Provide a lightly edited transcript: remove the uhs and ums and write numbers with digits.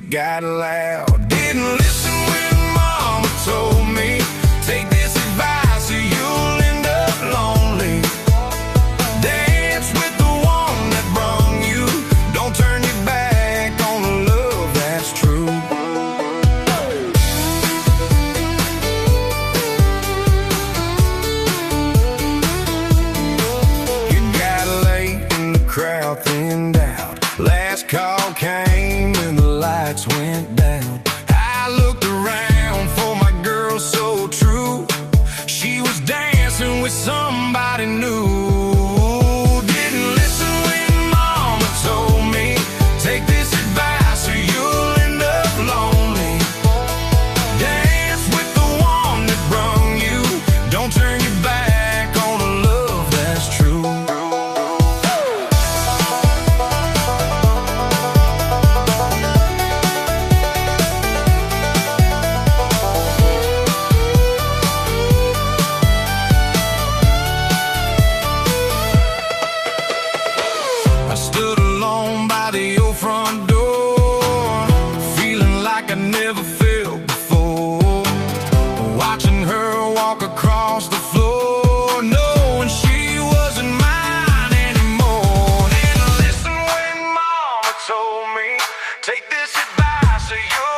got loud. Didn't listen when mama told me, take this advice or you'll end up lonely. Dance with the one that brung you. Don't turn your back on the love that's true. You got late and the crowd thinned out. Last call came and the lights went down. I looked around for my girl so true. She was dancing with somebody new. Didn't listen when mama told me, take this advice or you'll end up lonely. Dance with the one that brung you. Don't turn your back on a love that's true. I stood alone by the old front door, feeling like I never felt before. Watching her walk across the floor, knowing she wasn't mine anymore. Didn't listen when mama told me, take this advice or you'll